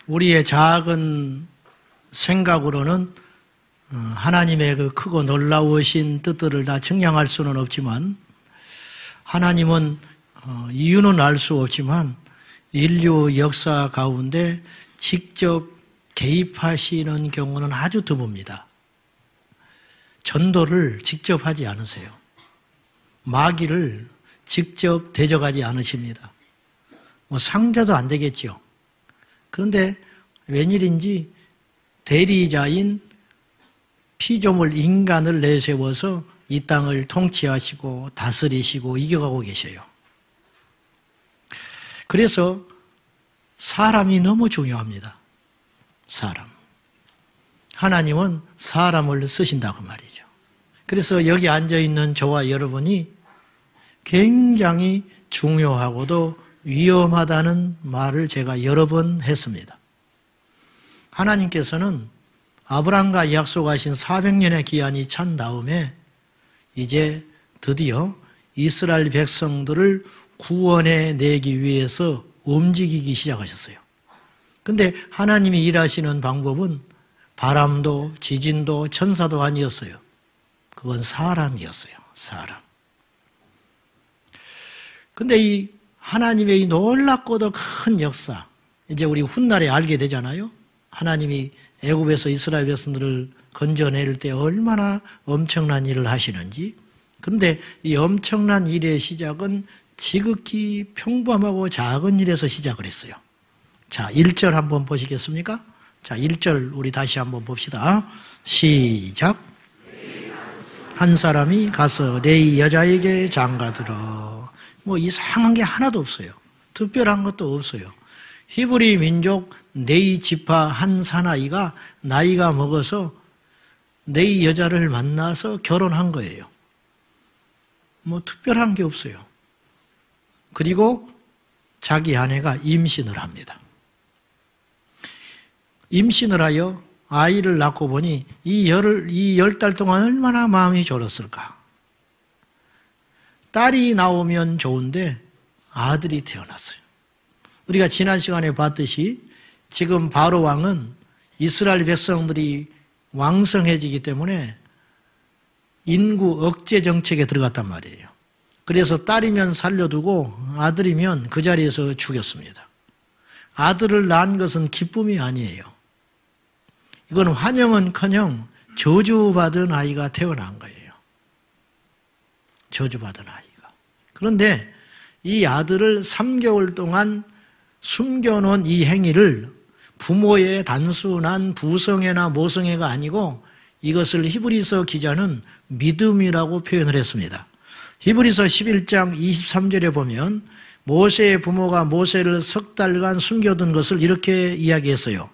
우리의 작은 생각으로는 하나님의 그 크고 놀라우신 뜻들을 다 증량할 수는 없지만, 하나님은 이유는 알 수 없지만 인류 역사 가운데 직접 개입하시는 경우는 아주 드뭅니다. 전도를 직접 하지 않으세요. 마귀를 직접 대적하지 않으십니다. 상대도 안 되겠죠. 그런데 웬일인지 대리자인 피조물 인간을 내세워서 이 땅을 통치하시고 다스리시고 이겨가고 계셔요. 그래서 사람이 너무 중요합니다. 사람. 하나님은 사람을 쓰신다고 말이죠. 그래서 여기 앉아있는 저와 여러분이 굉장히 중요하고도 위험하다는 말을 제가 여러 번 했습니다. 하나님께서는 아브라함과 약속하신 400년의 기한이 찬 다음에 이제 드디어 이스라엘 백성들을 구원해 내기 위해서 움직이기 시작하셨어요. 근데 하나님이 일하시는 방법은 바람도 지진도 천사도 아니었어요. 그건 사람이었어요. 사람. 근데 이 하나님의 이 놀랍고도 큰 역사, 이제 우리 훗날에 알게 되잖아요. 하나님이 애굽에서 이스라엘 백성들을 건져낼 때 얼마나 엄청난 일을 하시는지. 그런데 이 엄청난 일의 시작은 지극히 평범하고 작은 일에서 시작을 했어요. 자, 1절 한번 보시겠습니까? 자, 1절 우리 다시 한번 봅시다. 시작. 한 사람이 가서 레위 여자에게 장가들어. 이상한 게 하나도 없어요. 특별한 것도 없어요. 히브리 민족 네이 지파 한 사나이가 나이가 먹어서 네이 여자를 만나서 결혼한 거예요. 특별한 게 없어요. 그리고 자기 아내가 임신을 합니다. 임신을 하여 아이를 낳고 보니 이 10달 동안 얼마나 마음이 졸었을까. 딸이 나오면 좋은데 아들이 태어났어요. 우리가 지난 시간에 봤듯이 지금 바로 왕은 이스라엘 백성들이 왕성해지기 때문에 인구 억제 정책에 들어갔단 말이에요. 그래서 딸이면 살려두고 아들이면 그 자리에서 죽였습니다. 아들을 낳은 것은 기쁨이 아니에요. 이건 환영은커녕 저주받은 아이가 태어난 거예요. 저주받은 아이가. 그런데 이 아들을 3개월 동안 숨겨놓은 이 행위를 부모의 단순한 부성애나 모성애가 아니고 이것을 히브리서 기자는 믿음이라고 표현을 했습니다. 히브리서 11장 23절에 보면 모세의 부모가 모세를 석 달간 숨겨둔 것을 이렇게 이야기했어요.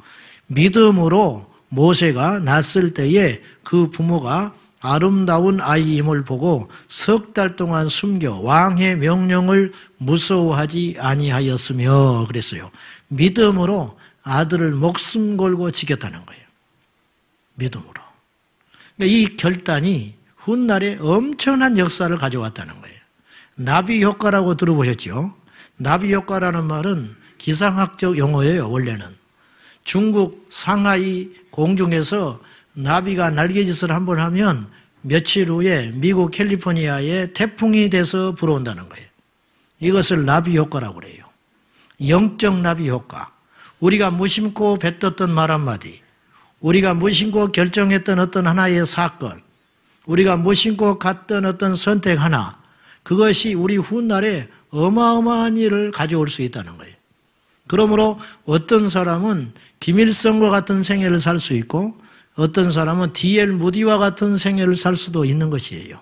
믿음으로 모세가 낳았을 때에 그 부모가 아름다운 아이임을 보고 석 달 동안 숨겨 왕의 명령을 무서워하지 아니하였으며 그랬어요. 믿음으로 아들을 목숨 걸고 지켰다는 거예요. 믿음으로. 그러니까 이 결단이 훗날에 엄청난 역사를 가져왔다는 거예요. 나비 효과라고 들어보셨죠? 나비 효과라는 말은 기상학적 용어예요. 원래는. 중국 상하이 공중에서 나비가 날개짓을 한번 하면 며칠 후에 미국 캘리포니아에 태풍이 돼서 불어온다는 거예요. 이것을 나비 효과라고 그래요. 영적 나비 효과. 우리가 무심코 뱉었던 말 한마디, 우리가 무심코 결정했던 어떤 하나의 사건, 우리가 무심코 갔던 어떤 선택 하나, 그것이 우리 훗날에 어마어마한 일을 가져올 수 있다는 거예요. 그러므로 어떤 사람은 김일성과 같은 생애를 살 수 있고 어떤 사람은 D.L. 무디와 같은 생애를 살 수도 있는 것이에요.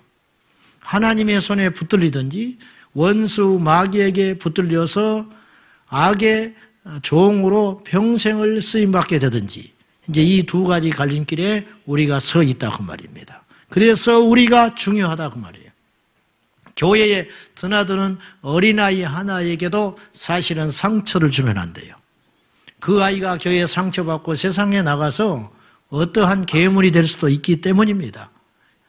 하나님의 손에 붙들리든지 원수 마귀에게 붙들려서 악의 종으로 평생을 쓰임받게 되든지 이제 이 두 가지 갈림길에 우리가 서 있다고 말입니다. 그래서 우리가 중요하다고 말이에요. 교회에 드나드는 어린아이 하나에게도 사실은 상처를 주면 안 돼요. 그 아이가 교회에 상처받고 세상에 나가서 어떠한 괴물이 될 수도 있기 때문입니다.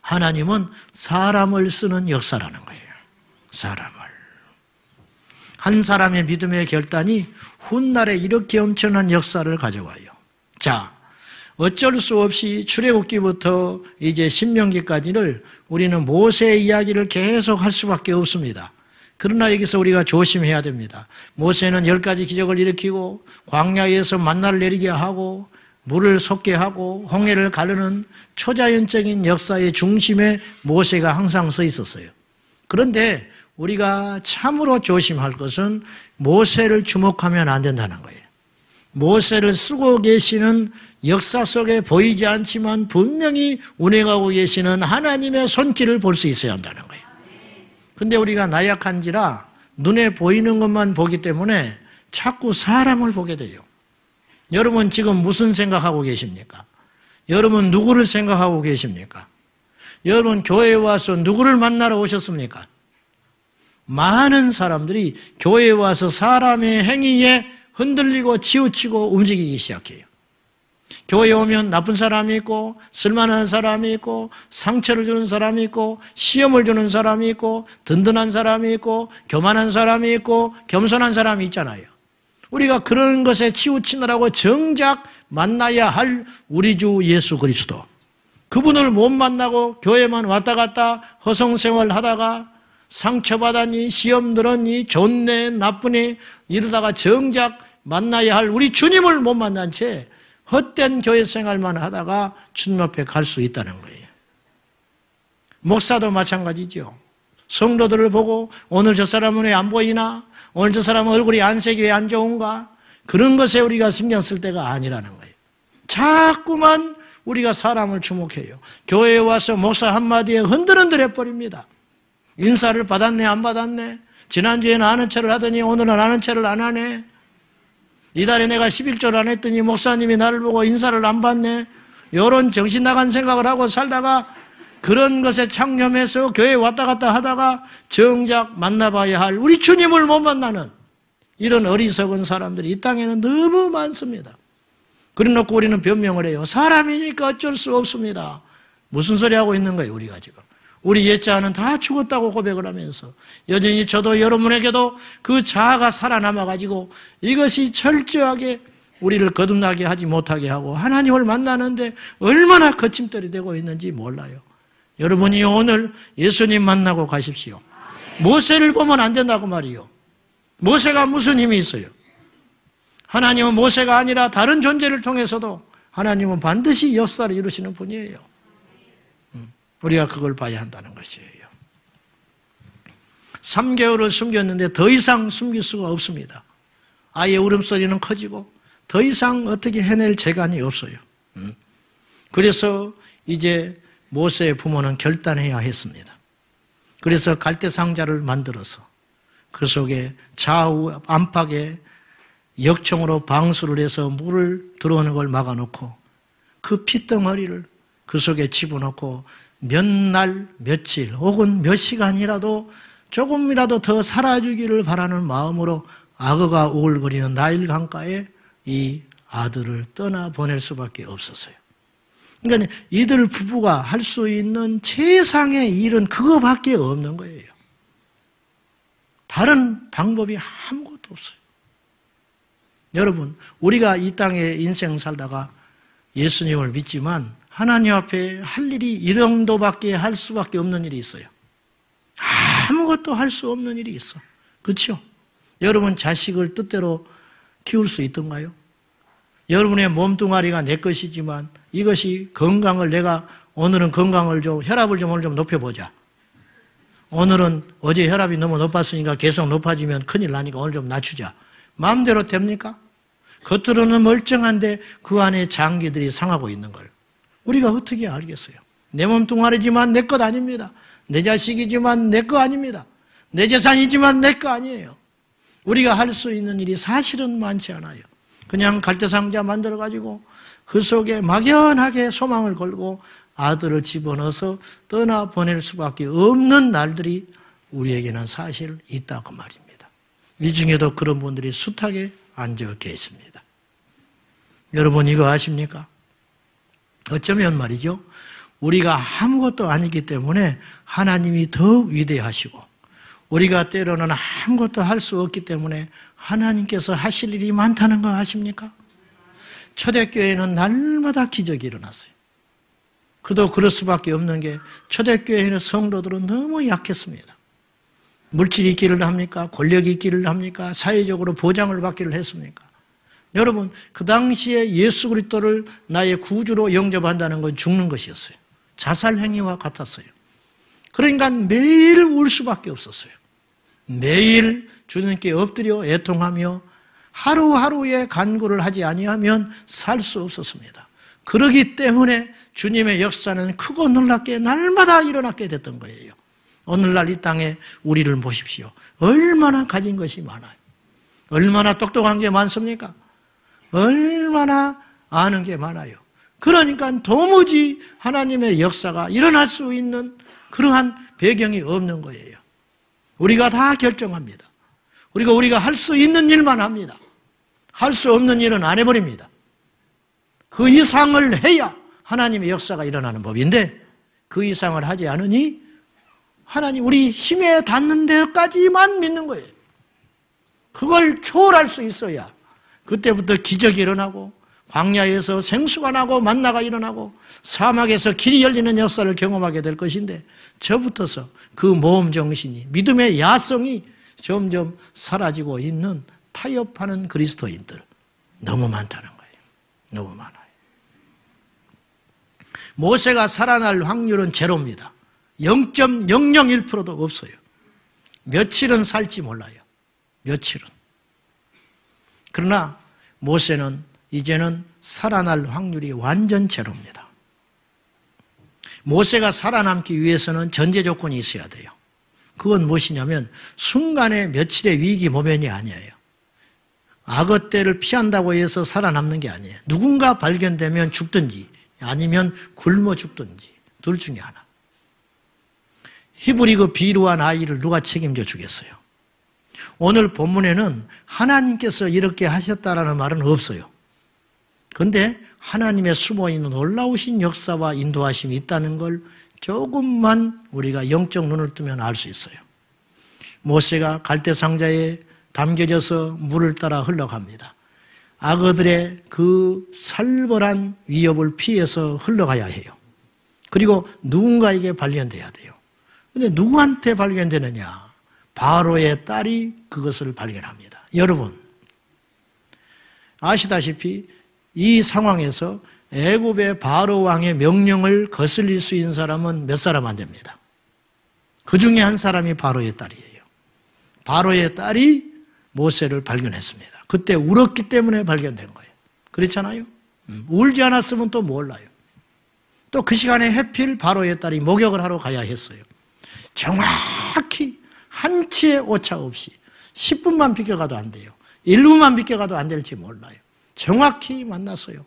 하나님은 사람을 쓰는 역사라는 거예요. 사람을. 한 사람의 믿음의 결단이 훗날에 이렇게 엄청난 역사를 가져와요. 자, 어쩔 수 없이 출애굽기부터 이제 신명기까지를 우리는 모세의 이야기를 계속 할 수밖에 없습니다. 그러나 여기서 우리가 조심해야 됩니다. 모세는 10가지 기적을 일으키고 광야에서 만나를 내리게 하고 물을 솟게 하고 홍해를 가르는 초자연적인 역사의 중심에 모세가 항상 서 있었어요. 그런데 우리가 참으로 조심할 것은 모세를 주목하면 안 된다는 거예요. 모세를 쓰고 계시는 역사 속에 보이지 않지만 분명히 운행하고 계시는 하나님의 손길을 볼 수 있어야 한다는 거예요. 근데 우리가 나약한지라 눈에 보이는 것만 보기 때문에 자꾸 사람을 보게 돼요. 여러분 지금 무슨 생각하고 계십니까? 여러분 누구를 생각하고 계십니까? 여러분 교회에 와서 누구를 만나러 오셨습니까? 많은 사람들이 교회에 와서 사람의 행위에 흔들리고 치우치고 움직이기 시작해요. 교회에 오면 나쁜 사람이 있고 쓸만한 사람이 있고 상처를 주는 사람이 있고 시험을 주는 사람이 있고 든든한 사람이 있고 교만한 사람이 있고 겸손한 사람이 있잖아요. 우리가 그런 것에 치우치느라고 정작 만나야 할 우리 주 예수 그리스도, 그분을 못 만나고 교회만 왔다 갔다 허송생활 하다가 상처받았니 시험 들었니 좋네 나쁘니 이러다가 정작 만나야 할 우리 주님을 못 만난 채 헛된 교회 생활만 하다가 주님 앞에 갈 수 있다는 거예요. 목사도 마찬가지죠. 성도들을 보고 오늘 저 사람은 왜 안 보이나? 오늘 저 사람은 얼굴이 안색이 왜 안 좋은가? 그런 것에 우리가 신경 쓸 때가 아니라는 거예요. 자꾸만 우리가 사람을 주목해요. 교회에 와서 목사 한마디에 흔들흔들 해버립니다. 인사를 받았네 안 받았네? 지난주에는 아는 체를 하더니 오늘은 아는 체를 안 하네? 이달에 내가 11조를 안 했더니 목사님이 나를 보고 인사를 안 받네? 이런 정신 나간 생각을 하고 살다가 그런 것에 창념해서 교회에 왔다 갔다 하다가 정작 만나봐야 할 우리 주님을 못 만나는 이런 어리석은 사람들이 이 땅에는 너무 많습니다. 그래놓고 우리는 변명을 해요. 사람이니까 어쩔 수 없습니다. 무슨 소리 하고 있는 거예요 우리가 지금. 우리 옛자는 다 죽었다고 고백을 하면서 여전히 저도 여러분에게도 그 자아가 살아남아가지고 이것이 철저하게 우리를 거듭나게 하지 못하게 하고 하나님을 만나는데 얼마나 거침돌이 되고 있는지 몰라요. 여러분이 오늘 예수님 만나고 가십시오. 모세를 보면 안 된다고 말이요. 모세가 무슨 힘이 있어요? 하나님은 모세가 아니라 다른 존재를 통해서도 하나님은 반드시 역사를 이루시는 분이에요. 우리가 그걸 봐야 한다는 것이에요. 3개월을 숨겼는데 더 이상 숨길 수가 없습니다. 아이의 울음소리는 커지고 더 이상 어떻게 해낼 재간이 없어요. 그래서 이제 모세의 부모는 결단해야 했습니다. 그래서 갈대상자를 만들어서 그 속에 좌우 안팎에 역청으로 방수를 해서 물을 들어오는 걸 막아놓고 그 핏덩어리를 그 속에 집어넣고 몇 날, 며칠 혹은 몇 시간이라도 조금이라도 더 살아주기를 바라는 마음으로 악어가 우글거리는 나일 강가에 이 아들을 떠나보낼 수밖에 없었어요. 그러니까 이들 부부가 할 수 있는 최상의 일은 그거밖에 없는 거예요. 다른 방법이 아무것도 없어요. 여러분, 우리가 이 땅에 인생 살다가 예수님을 믿지만 하나님 앞에 할 일이 이 정도밖에 할 수밖에 없는 일이 있어요. 아무것도 할 수 없는 일이 있어. 그렇죠? 여러분 자식을 뜻대로 키울 수 있던가요? 여러분의 몸뚱아리가 내 것이지만 이것이 건강을 내가 오늘은 건강을 좀 혈압을 좀 오늘 좀 높여보자. 오늘은 어제 혈압이 너무 높았으니까 계속 높아지면 큰일 나니까 오늘 좀 낮추자. 마음대로 됩니까? 겉으로는 멀쩡한데 그 안에 장기들이 상하고 있는 걸 우리가 어떻게 알겠어요? 내 몸뚱아리지만 내 것 아닙니다. 내 자식이지만 내 거 아닙니다. 내 재산이지만 내 거 아니에요. 우리가 할 수 있는 일이 사실은 많지 않아요. 그냥 갈대상자 만들어가지고 그 속에 막연하게 소망을 걸고 아들을 집어넣어서 떠나보낼 수밖에 없는 날들이 우리에게는 사실 있다고 말입니다. 이 중에도 그런 분들이 숱하게 앉아 계십니다. 여러분 이거 아십니까? 어쩌면 말이죠. 우리가 아무것도 아니기 때문에 하나님이 더 위대하시고 우리가 때로는 아무것도 할 수 없기 때문에 하나님께서 하실 일이 많다는 거 아십니까? 초대교회는 날마다 기적이 일어났어요. 그도 그럴 수밖에 없는 게 초대교회의 성도들은 너무 약했습니다. 물질이 있기를 합니까? 권력이 있기를 합니까? 사회적으로 보장을 받기를 했습니까? 여러분, 그 당시에 예수 그리스도를 나의 구주로 영접한다는 건 죽는 것이었어요. 자살 행위와 같았어요. 그러니까 매일 울 수밖에 없었어요. 매일 주님께 엎드려 애통하며 하루하루에 간구를 하지 아니하면 살 수 없었습니다. 그러기 때문에 주님의 역사는 크고 놀랍게 날마다 일어나게 됐던 거예요. 오늘날 이 땅에 우리를 보십시오. 얼마나 가진 것이 많아요. 얼마나 똑똑한 게 많습니까? 얼마나 아는 게 많아요. 그러니까 도무지 하나님의 역사가 일어날 수 있는 그러한 배경이 없는 거예요. 우리가 다 결정합니다. 우리가 할 수 있는 일만 합니다. 할 수 없는 일은 안 해버립니다. 그 이상을 해야 하나님의 역사가 일어나는 법인데 그 이상을 하지 않으니 하나님 우리 힘에 닿는 데까지만 믿는 거예요. 그걸 초월할 수 있어야 그때부터 기적이 일어나고 광야에서 생수가 나고 만나가 일어나고 사막에서 길이 열리는 역사를 경험하게 될 것인데 저부터서 그 모험 정신이 믿음의 야성이 점점 사라지고 있는 타협하는 그리스도인들 너무 많다는 거예요. 너무 많아요. 모세가 살아날 확률은 제로입니다. 0.001%도 없어요. 며칠은 살지 몰라요. 며칠은. 그러나 모세는 이제는 살아날 확률이 완전 제로입니다. 모세가 살아남기 위해서는 전제 조건이 있어야 돼요. 그건 무엇이냐면 순간에 며칠의 위기 모면이 아니에요. 악어 때를 피한다고 해서 살아남는 게 아니에요. 누군가 발견되면 죽든지 아니면 굶어 죽든지 둘 중에 하나. 히브리 그 비루한 아이를 누가 책임져 주겠어요? 오늘 본문에는 하나님께서 이렇게 하셨다라는 말은 없어요. 그런데 하나님의 숨어있는 놀라우신 역사와 인도하심이 있다는 걸 조금만 우리가 영적 눈을 뜨면 알 수 있어요. 모세가 갈대상자에 담겨져서 물을 따라 흘러갑니다. 악어들의 그 살벌한 위협을 피해서 흘러가야 해요. 그리고 누군가에게 발견돼야 돼요. 그런데 누구한테 발견되느냐? 바로의 딸이 그것을 발견합니다. 여러분 아시다시피 이 상황에서 애굽의 바로 왕의 명령을 거슬릴 수 있는 사람은 몇 사람 안 됩니다. 그 중에 한 사람이 바로의 딸이에요. 바로의 딸이 모세를 발견했습니다. 그때 울었기 때문에 발견된 거예요. 그렇잖아요? 울지 않았으면 또 몰라요. 또 그 시간에 해필 바로의 딸이 목욕을 하러 가야 했어요. 정확히 한치의 오차 없이 10분만 비껴가도 안 돼요. 1분만 비껴가도 안 될지 몰라요. 정확히 만났어요.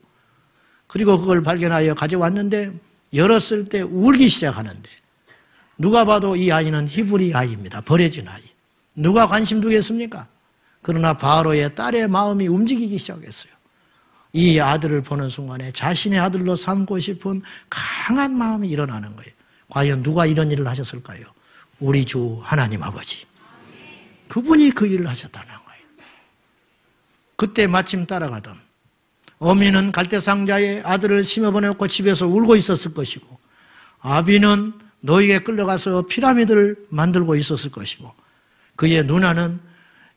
그리고 그걸 발견하여 가져왔는데 열었을 때 울기 시작하는데 누가 봐도 이 아이는 히브리 아이입니다. 버려진 아이. 누가 관심 두겠습니까? 그러나 바로의 딸의 마음이 움직이기 시작했어요. 이 아들을 보는 순간에 자신의 아들로 삼고 싶은 강한 마음이 일어나는 거예요. 과연 누가 이런 일을 하셨을까요? 우리 주 하나님 아버지. 그분이 그 일을 하셨다는 거예요. 그때 마침 따라가던 어미는 갈대상자에 아들을 심어보내고 집에서 울고 있었을 것이고 아비는 노예에 끌려가서 피라미드를 만들고 있었을 것이고 그의 누나는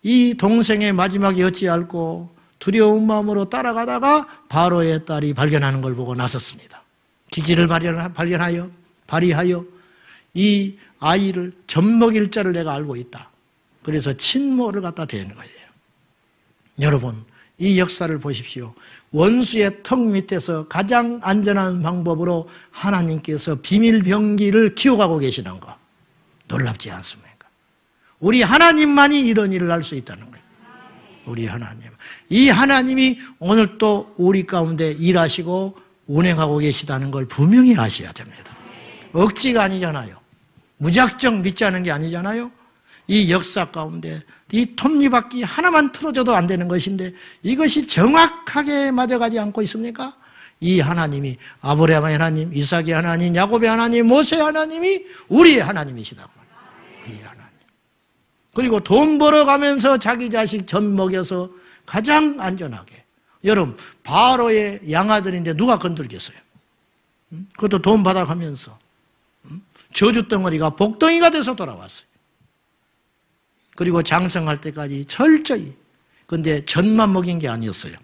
이 동생의 마지막이 어찌할꼬 두려운 마음으로 따라가다가 바로의 딸이 발견하는 걸 보고 나섰습니다. 기지를 발휘하여 이 아이를 젖먹일 자를 내가 알고 있다. 그래서 친모를 갖다 대는 거예요. 여러분 이 역사를 보십시오. 원수의 턱 밑에서 가장 안전한 방법으로 하나님께서 비밀병기를 키워가고 계시는 거 놀랍지 않습니까? 우리 하나님만이 이런 일을 할 수 있다는 거예요. 우리 하나님. 이 하나님이 오늘 또 우리 가운데 일하시고 운행하고 계시다는 걸 분명히 아셔야 됩니다. 억지가 아니잖아요. 무작정 믿자는 게 아니잖아요. 이 역사 가운데 이 톱니바퀴 하나만 틀어져도 안 되는 것인데 이것이 정확하게 맞아가지 않고 있습니까? 이 하나님이 아브라함의 하나님, 이삭의 하나님, 야곱의 하나님, 모세의 하나님이 우리의 하나님이시다고. 우리의 하나님. 그리고 돈 벌어가면서 자기 자식 젖 먹여서 가장 안전하게. 여러분, 바로의 양아들인데 누가 건들겠어요? 그것도 돈 받아가면서. 저주덩어리가 복덩이가 돼서 돌아왔어요. 그리고 장성할 때까지 철저히. 근데 젖만 먹인 게 아니었어요.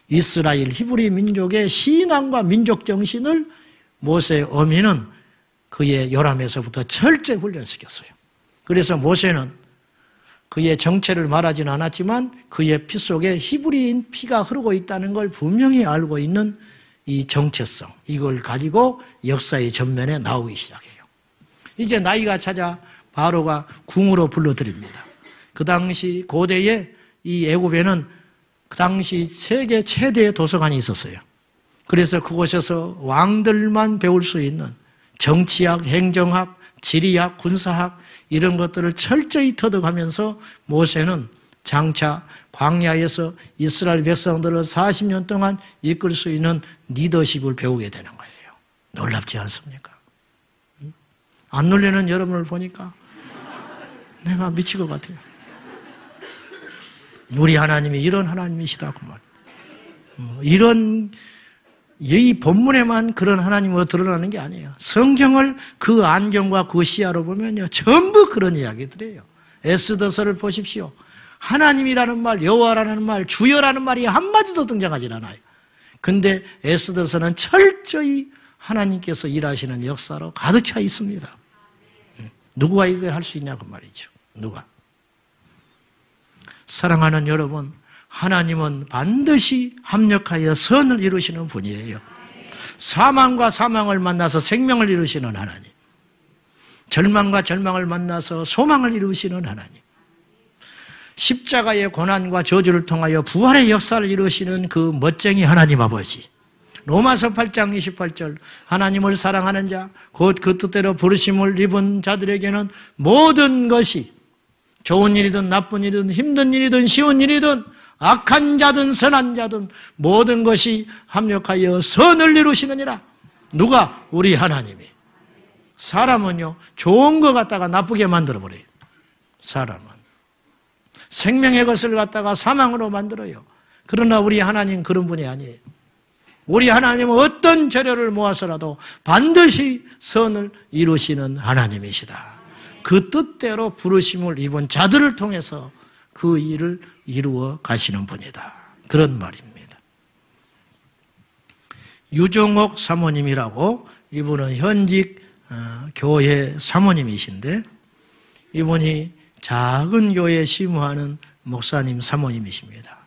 이스라엘 히브리 민족의 신앙과 민족 정신을 모세 어미는 그의 요람에서부터 철저히 훈련시켰어요. 그래서 모세는 그의 정체를 말하지는 않았지만 그의 피 속에 히브리인 피가 흐르고 있다는 걸 분명히 알고 있는 이 정체성, 이걸 가지고 역사의 전면에 나오기 시작해요. 이제 나이가 차자 바로가 궁으로 불러드립니다. 그 당시 고대에 이 애굽에는 그 당시 세계 최대의 도서관이 있었어요. 그래서 그곳에서 왕들만 배울 수 있는 정치학, 행정학, 지리학, 군사학 이런 것들을 철저히 터득하면서 모세는 장차 광야에서 이스라엘 백성들을 40년 동안 이끌 수 있는 리더십을 배우게 되는 거예요. 놀랍지 않습니까? 안 놀리는 여러분을 보니까 내가 미칠 것 같아요. 우리 하나님이 이런 하나님이시다 그 말. 이런 이 본문에만 그런 하나님으로 드러나는 게 아니에요. 성경을 그 안경과 그 시야로 보면요, 전부 그런 이야기들이에요. 에스더서를 보십시오. 하나님이라는 말, 여호와라는 말, 주여라는 말이 한마디도 등장하지 않아요. 근데 에스더서는 철저히 하나님께서 일하시는 역사로 가득 차 있습니다. 누구가 이걸 할 수 있냐 그 말이죠. 누가? 사랑하는 여러분, 하나님은 반드시 합력하여 선을 이루시는 분이에요. 사망과 사망을 만나서 생명을 이루시는 하나님, 절망과 절망을 만나서 소망을 이루시는 하나님, 십자가의 고난과 저주를 통하여 부활의 역사를 이루시는 그 멋쟁이 하나님 아버지. 로마서 8장 28절, 하나님을 사랑하는 자, 곧 그 뜻대로 부르심을 입은 자들에게는 모든 것이 좋은 일이든 나쁜 일이든 힘든 일이든 쉬운 일이든 악한 자든 선한 자든 모든 것이 합력하여 선을 이루시느니라. 누가? 우리 하나님이. 사람은요, 좋은 거 갖다가 나쁘게 만들어버려요. 사람은 생명의 것을 갖다가 사망으로 만들어요. 그러나 우리 하나님 그런 분이 아니에요. 우리 하나님은 어떤 재료를 모아서라도 반드시 선을 이루시는 하나님이시다. 그 뜻대로 부르심을 입은 자들을 통해서 그 일을 이루어 가시는 분이다. 그런 말입니다. 유종옥 사모님이라고, 이분은 현직 교회 사모님이신데, 이분이 작은 교회에 심우하는 목사님 사모님이십니다.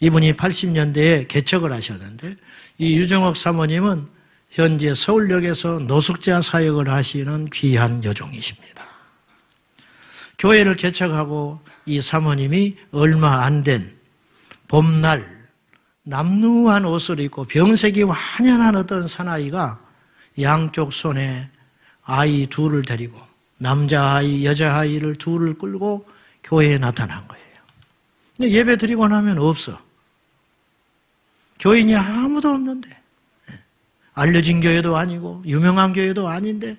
이분이 80년대에 개척을 하셨는데, 이 유종옥 사모님은 현재 서울역에서 노숙자 사역을 하시는 귀한 여종이십니다. 교회를 개척하고 이 사모님이 얼마 안 된 봄날 남루한 옷을 입고 병색이 완연한 어떤 사나이가 양쪽 손에 아이 둘을 데리고, 남자아이, 여자아이를 둘을 끌고 교회에 나타난 거예요. 근데 예배 드리고 나면 없어. 교인이 아무도 없는데, 알려진 교회도 아니고 유명한 교회도 아닌데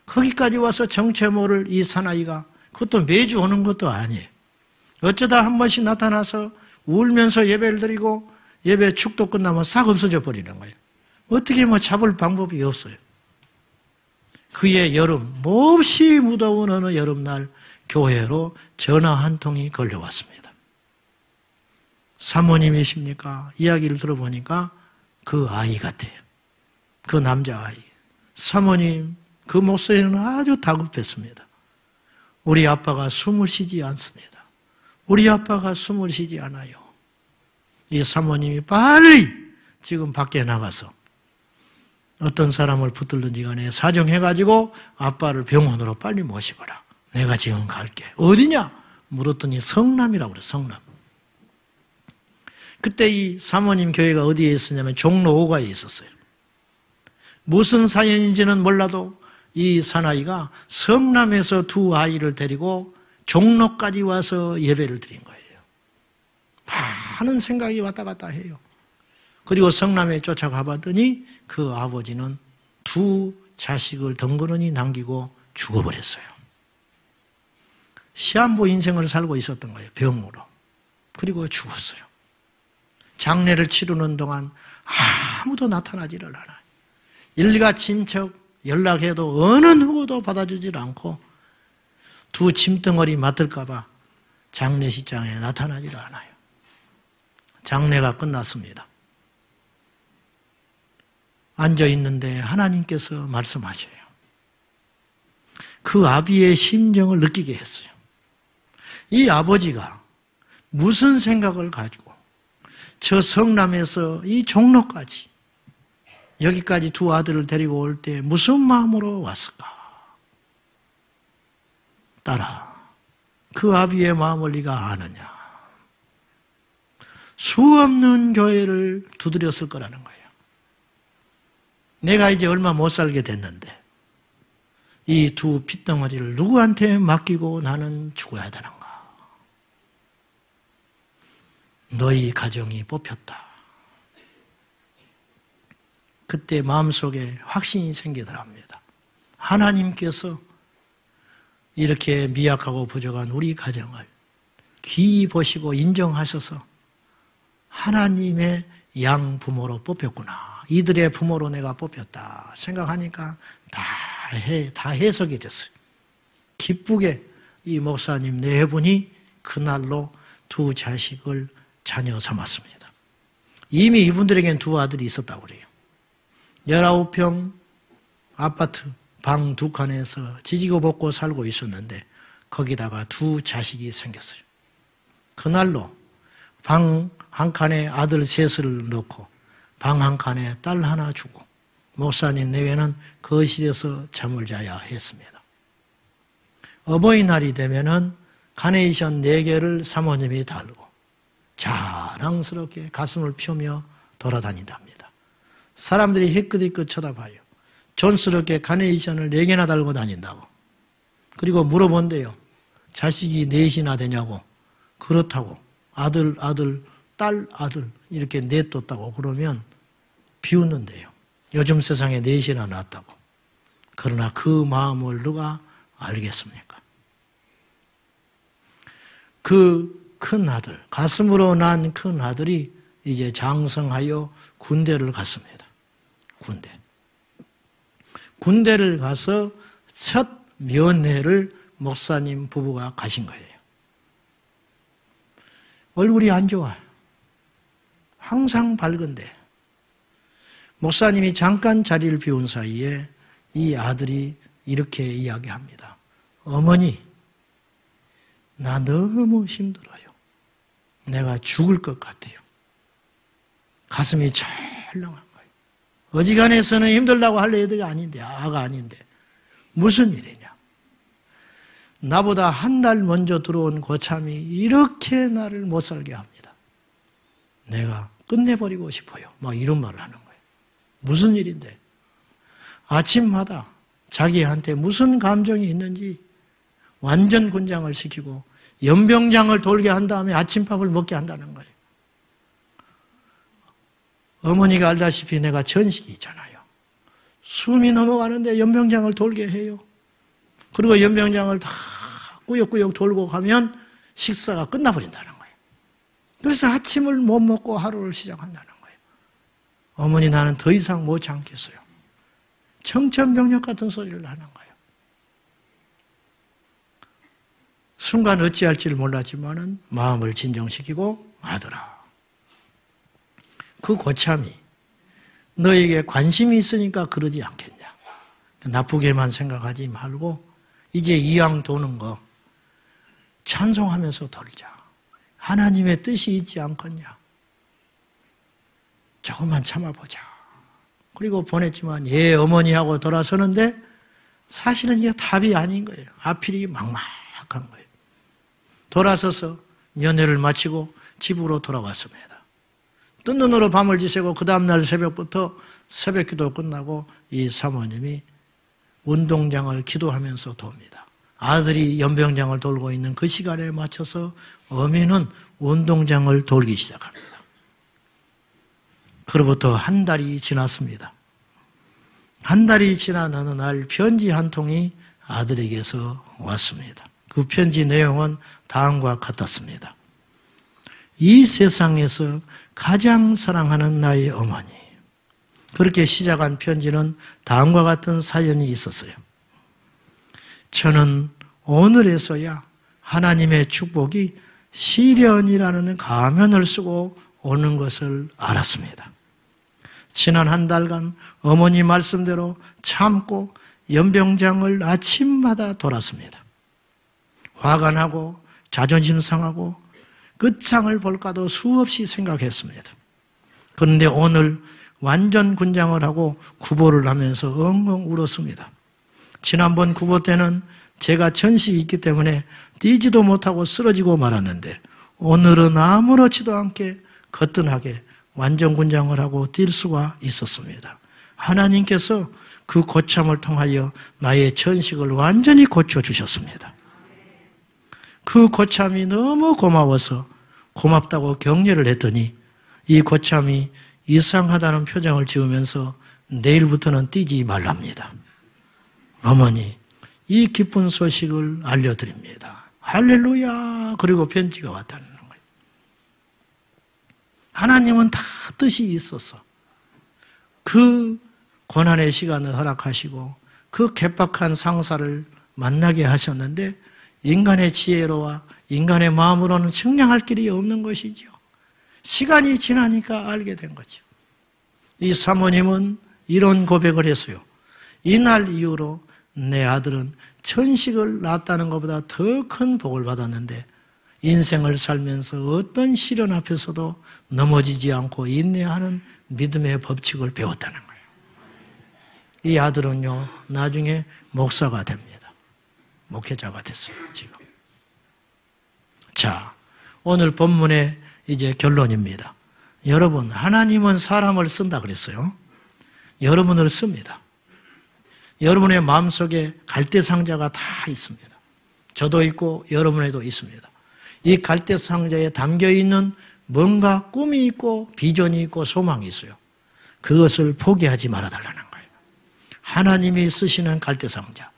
거기까지 와서 정체 모를 이 사나이가, 그것도 매주 오는 것도 아니에요. 어쩌다 한 번씩 나타나서 울면서 예배를 드리고 예배 축도 끝나면 싹 없어져 버리는 거예요. 어떻게 잡을 방법이 없어요. 그의 여름, 몹시 무더운 어느 여름날 교회로 전화 한 통이 걸려왔습니다. 사모님이십니까? 이야기를 들어보니까 그 아이 같아요. 그 남자아이. 사모님, 그 목소리는 아주 다급했습니다. 우리 아빠가 숨을 쉬지 않습니다. 우리 아빠가 숨을 쉬지 않아요. 이 사모님이 빨리 지금 밖에 나가서 어떤 사람을 붙들든지 간에 사정해가지고 아빠를 병원으로 빨리 모시거라. 내가 지금 갈게. 어디냐? 물었더니 성남이라고 그래, 성남. 그때 이 사모님 교회가 어디에 있었냐면 종로 5가에 있었어요. 무슨 사연인지는 몰라도 이 사나이가 성남에서 두 아이를 데리고 종로까지 와서 예배를 드린 거예요. 많은 생각이 왔다 갔다 해요. 그리고 성남에 쫓아가 봤더니 그 아버지는 두 자식을 덩그러니 남기고 죽어버렸어요. 시한부 인생을 살고 있었던 거예요. 병으로. 그리고 죽었어요. 장례를 치르는 동안 아무도 나타나지를 않아요. 일가 친척 연락해도 어느 누구도 받아주질 않고 두 짐덩어리 맡을까 봐 장례식장에 나타나지를 않아요. 장례가 끝났습니다. 앉아있는데 하나님께서 말씀하셔요. 그 아비의 심정을 느끼게 했어요. 이 아버지가 무슨 생각을 가지고 저 성남에서 이 종로까지 여기까지 두 아들을 데리고 올 때 무슨 마음으로 왔을까? 딸아, 그 아비의 마음을 네가 아느냐? 수없는 교회를 두드렸을 거라는 거예요. 내가 이제 얼마 못 살게 됐는데 이 두 핏덩어리를 누구한테 맡기고 나는 죽어야 되는가? 너희 가정이 뽑혔다. 그때 마음속에 확신이 생기더랍니다. 하나님께서 이렇게 미약하고 부족한 우리 가정을 귀히 보시고 인정하셔서 하나님의 양부모로 뽑혔구나. 이들의 부모로 내가 뽑혔다 생각하니까 다 해석이 됐어요. 기쁘게 이 목사님 네 분이 그날로 두 자식을 자녀 삼았습니다. 이미 이분들에겐 두 아들이 있었다고 그래요. 19평 아파트 방 두 칸에서 지지고 볶고 살고 있었는데 거기다가 두 자식이 생겼어요. 그날로 방 한 칸에 아들 셋을 넣고 방 한 칸에 딸 하나 주고 목사님 내외는 거실에서 잠을 자야 했습니다. 어버이날이 되면은 카네이션 4개를 사모님이 달고 자랑스럽게 가슴을 펴며 돌아다닌답니다. 사람들이 희끗희끗 쳐다봐요. 존스럽게 카네이션을 4개나 달고 다닌다고. 그리고 물어본대요. 자식이 넷이나 되냐고. 그렇다고. 아들, 딸, 아들 이렇게 넷뒀다고 그러면 비웃는데요. 요즘 세상에 넷이나 낳았다고. 그러나 그 마음을 누가 알겠습니까? 그 큰 아들, 가슴으로 난 큰 아들이 이제 장성하여 군대를 갔습니다. 군대를 가서 첫 면회를 목사님 부부가 가신 거예요. 얼굴이 안 좋아요. 항상 밝은데 목사님이 잠깐 자리를 비운 사이에 이 아들이 이렇게 이야기합니다. 어머니, 나 너무 힘들어요. 내가 죽을 것 같아요. 가슴이 철렁한 거예요. 어지간해서는 힘들다고 할 애들이 아닌데, 아가 아닌데 무슨 일이냐. 나보다 한 달 먼저 들어온 고참이 이렇게 나를 못 살게 합니다. 내가 끝내버리고 싶어요. 막 이런 말을 하는 거예요. 무슨 일인데? 아침마다 자기한테 무슨 감정이 있는지 완전 군장을 시키고 연병장을 돌게 한 다음에 아침밥을 먹게 한다는 거예요. 어머니가 알다시피 내가 전식이 있잖아요. 숨이 넘어가는데 연병장을 돌게 해요. 그리고 연병장을 다 꾸역꾸역 돌고 가면 식사가 끝나버린다는 거예요. 그래서 아침을 못 먹고 하루를 시작한다는 거예요. 어머니 나는 더 이상 못 참겠어요. 청천벽력 같은 소리를 하는 거예요. 순간 어찌할지를 몰랐지만은 마음을 진정시키고 아들아, 그 고참이 너에게 관심이 있으니까 그러지 않겠냐. 나쁘게만 생각하지 말고 이제 이왕 도는 거 찬송하면서 돌자. 하나님의 뜻이 있지 않겠냐. 조금만 참아보자. 그리고 보냈지만 예 어머니하고 돌아서는데 사실은 이게 답이 아닌 거예요. 앞이 막막한 거예요. 돌아서서 면회를 마치고 집으로 돌아왔습니다. 뜬 눈으로 밤을 지새고 그 다음날 새벽부터 새벽기도 끝나고 이 사모님이 운동장을 기도하면서 돕니다. 아들이 연병장을 돌고 있는 그 시간에 맞춰서 어미는 운동장을 돌기 시작합니다. 그로부터 한 달이 지났습니다. 한 달이 지난 어느 날 편지 한 통이 아들에게서 왔습니다. 그 편지 내용은 다음과 같았습니다. 이 세상에서 가장 사랑하는 나의 어머니. 그렇게 시작한 편지는 다음과 같은 사연이 있었어요. 저는 오늘에서야 하나님의 축복이 시련이라는 가면을 쓰고 오는 것을 알았습니다. 지난 한 달간 어머니 말씀대로 참고 연병장을 아침마다 돌았습니다. 화가 나고 자존심 상하고 끝장을 볼까도 수없이 생각했습니다. 그런데 오늘 완전 군장을 하고 구보를 하면서 엉엉 울었습니다. 지난번 구보 때는 제가 전식이 있기 때문에 뛰지도 못하고 쓰러지고 말았는데 오늘은 아무렇지도 않게 거뜬하게 완전 군장을 하고 뛸 수가 있었습니다. 하나님께서 그 고참을 통하여 나의 전식을 완전히 고쳐주셨습니다. 그 고참이 너무 고마워서 고맙다고 격려를 했더니 이 고참이 이상하다는 표정을 지으면서 내일부터는 뛰지 말랍니다. 어머니, 이 기쁜 소식을 알려드립니다. 할렐루야. 그리고 편지가 왔다는 거예요. 하나님은 다 뜻이 있어서 그 고난의 시간을 허락하시고 그 개박한 상사를 만나게 하셨는데 인간의 지혜로와 인간의 마음으로는 측량할 길이 없는 것이죠. 시간이 지나니까 알게 된 거죠. 이 사모님은 이런 고백을 했어요. 이날 이후로 내 아들은 천식을 낳았다는 것보다 더 큰 복을 받았는데 인생을 살면서 어떤 시련 앞에서도 넘어지지 않고 인내하는 믿음의 법칙을 배웠다는 거예요. 이 아들은요, 나중에 목사가 됩니다. 목회자가 됐어요, 지금. 자, 오늘 본문의 이제 결론입니다. 여러분, 하나님은 사람을 쓴다 그랬어요. 여러분을 씁니다. 여러분의 마음속에 갈대상자가 다 있습니다. 저도 있고 여러분에도 있습니다. 이 갈대상자에 담겨있는 뭔가 꿈이 있고 비전이 있고 소망이 있어요. 그것을 포기하지 말아달라는 거예요. 하나님이 쓰시는 갈대상자.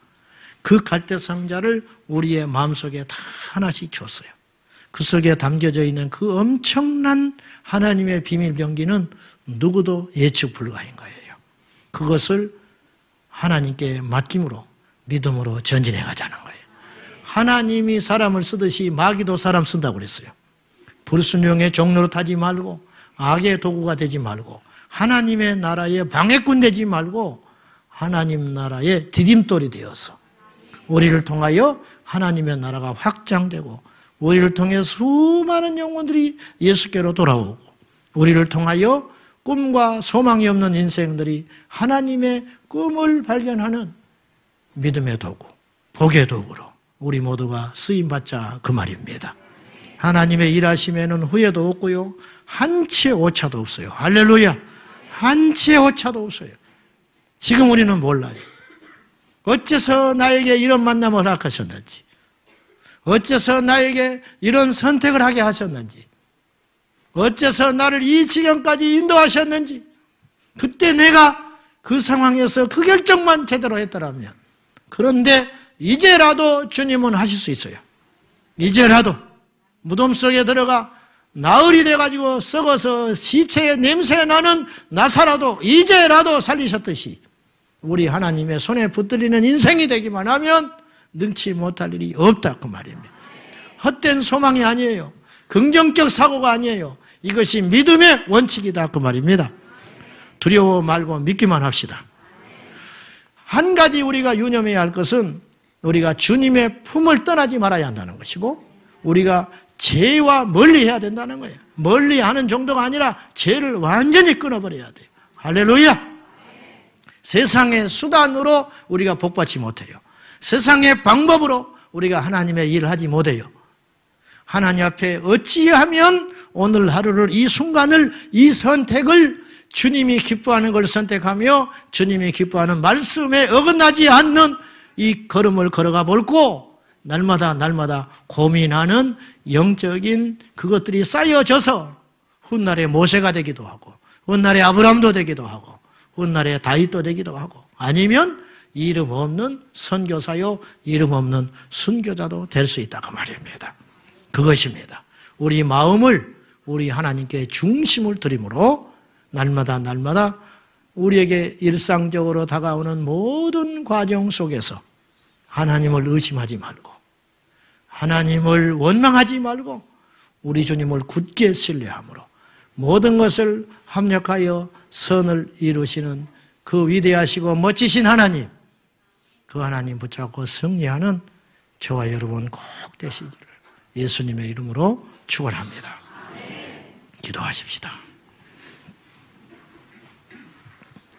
그 갈대상자를 우리의 마음속에 다 하나씩 줬어요. 그 속에 담겨져 있는 그 엄청난 하나님의 비밀 병기는 누구도 예측 불가인 거예요. 그것을 하나님께 맡김으로 믿음으로 전진해 가자는 거예요. 하나님이 사람을 쓰듯이 마귀도 사람 쓴다고 그랬어요. 불순종의 종로로 타지 말고 악의 도구가 되지 말고 하나님의 나라의 방해꾼 되지 말고 하나님 나라의 디딤돌이 되어서 우리를 통하여 하나님의 나라가 확장되고 우리를 통해 수많은 영혼들이 예수께로 돌아오고 우리를 통하여 꿈과 소망이 없는 인생들이 하나님의 꿈을 발견하는 믿음의 도구, 복의 도구로 우리 모두가 쓰임받자 그 말입니다. 하나님의 일하심에는 후회도 없고요. 한치의 오차도 없어요. 할렐루야. 한치의 오차도 없어요. 지금 우리는 몰라요. 어째서 나에게 이런 만남을 허락하셨는지, 어째서 나에게 이런 선택을 하게 하셨는지, 어째서 나를 이 지경까지 인도하셨는지, 그때 내가 그 상황에서 그 결정만 제대로 했더라면. 그런데 이제라도 주님은 하실 수 있어요. 이제라도 무덤 속에 들어가 나흘이 돼가지고 썩어서 시체의 냄새 나는 나사라도 이제라도 살리셨듯이 우리 하나님의 손에 붙들리는 인생이 되기만 하면 능치 못할 일이 없다 그 말입니다. 헛된 소망이 아니에요. 긍정적 사고가 아니에요. 이것이 믿음의 원칙이다 그 말입니다. 두려워 말고 믿기만 합시다. 한 가지 우리가 유념해야 할 것은 우리가 주님의 품을 떠나지 말아야 한다는 것이고 우리가 죄와 멀리해야 된다는 거예요. 멀리하는 정도가 아니라 죄를 완전히 끊어버려야 돼요. 할렐루야. 세상의 수단으로 우리가 복받지 못해요. 세상의 방법으로 우리가 하나님의 일을 하지 못해요. 하나님 앞에 어찌하면 오늘 하루를 이 순간을 이 선택을 주님이 기뻐하는 걸 선택하며 주님이 기뻐하는 말씀에 어긋나지 않는 이 걸음을 걸어가 볼고 날마다 고민하는 영적인 그것들이 쌓여져서 훗날의 모세가 되기도 하고 훗날의 아브라함도 되기도 하고 훗날의 다윗도 되기도 하고 아니면 이름 없는 선교사요, 이름 없는 순교자도 될 수 있다 그 말입니다. 그것입니다. 우리 마음을 우리 하나님께 중심을 드림으로 날마다 우리에게 일상적으로 다가오는 모든 과정 속에서 하나님을 의심하지 말고 하나님을 원망하지 말고 우리 주님을 굳게 신뢰함으로 모든 것을 합력하여 선을 이루시는 그 위대하시고 멋지신 하나님, 그 하나님 붙잡고 승리하는 저와 여러분 꼭 되시기를 예수님의 이름으로 축원합니다. 기도하십시다.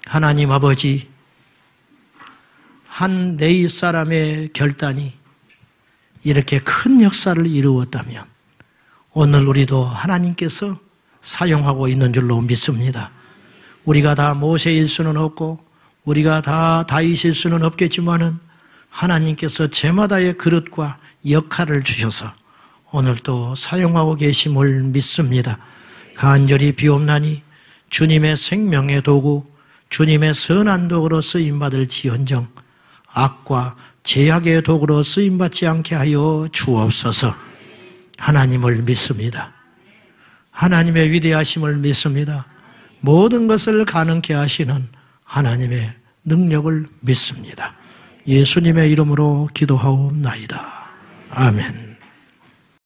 하나님 아버지, 한 네이 사람의 결단이 이렇게 큰 역사를 이루었다면 오늘 우리도 하나님께서 사용하고 있는 줄로 믿습니다. 우리가 다 모세일 수는 없고 우리가 다 다윗일 수는 없겠지만은 하나님께서 제마다의 그릇과 역할을 주셔서 오늘 또 사용하고 계심을 믿습니다. 간절히 비옵나니 주님의 생명의 도구, 주님의 선한 도구로 쓰임받을 지언정 악과 제약의 도구로 쓰임받지 않게 하여 주옵소서. 하나님을 믿습니다. 하나님의 위대하심을 믿습니다. 모든 것을 가능케 하시는 하나님의 능력을 믿습니다. 예수님의 이름으로 기도하옵나이다. 아멘.